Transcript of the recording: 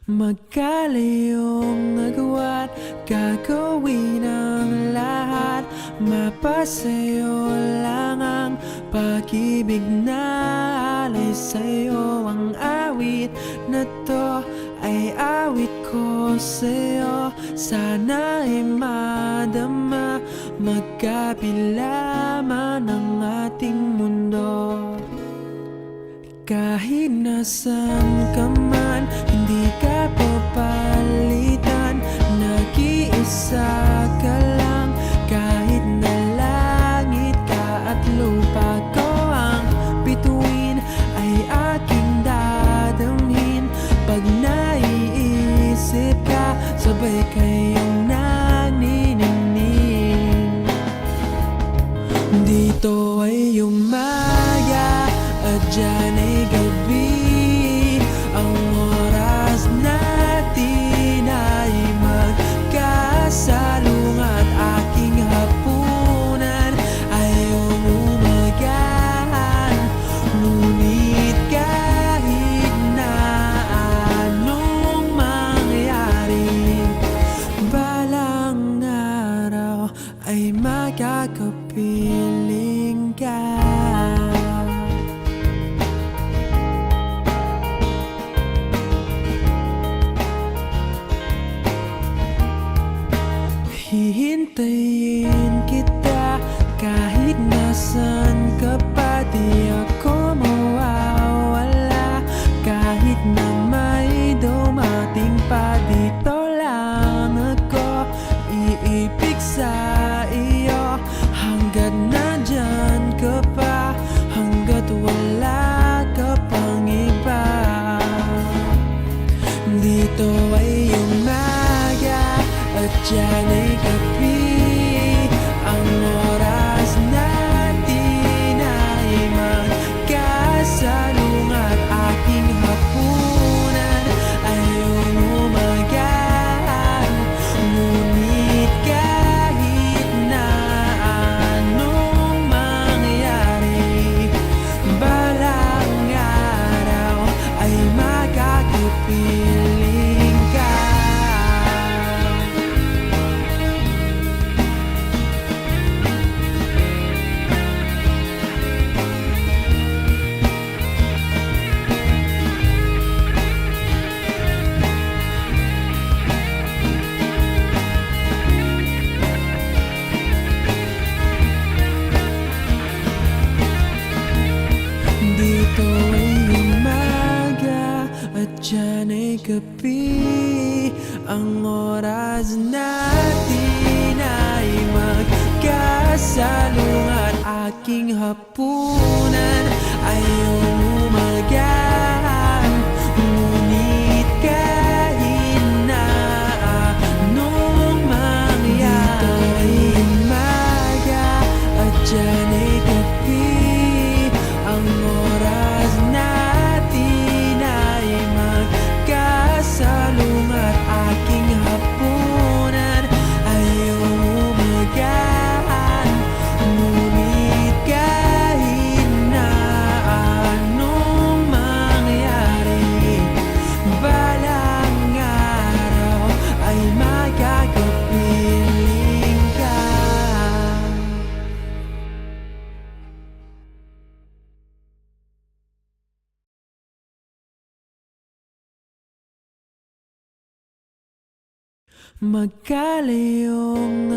Magkalayong nagawa't gagawin ang lahat. Mapasayo lang ang pag-ibig na alay sa'yo. Ang awit na to ay awit ko sa'yo. Sana ay madama, magkapila man ang ating mundo. Kahit nasan ka man, hindi ka papalitan. Nag-iisa ka lang, kahit na langit ka at lupa ko ang bituin, ay aking dadamhin. Pag naiisip ka, sabay kayong naniningning. Dito ay umaga at dyan ay gabi. Ang oras natin ay magkasalung at aking hapunan ay umumagahan. Ngunit kahit na anong mangyari, balang araw ay magkakapiling ka. Hihintayin kita kahit nasan ka pa. Di ako mawawala kahit na may dumating pa. Dito lang ako iibig sa iyo hanggat nandyan ka pa, hanggat wala ka pang iba. Dito ay umaga at dyan ay gabi. Ang oras natin ay magkasalung at aking hapunan ay umumagahan. Ngunit kahit na anong mangyari, balang araw ay magkakapiling ka. Dito ay umaga at dyan ay gabi. Ang oras natin ay magkasalung at aking hapunan ay umumagahan. Ngunit kahit na anong mangyari, dito ay umaga at dyan ay gabi. Ang oras natin ay magkasalung at aking hapunan ay umumagahan. Ngunit kahit na anong mangyari, balang araw ay magkakapiling ka. Magkalayong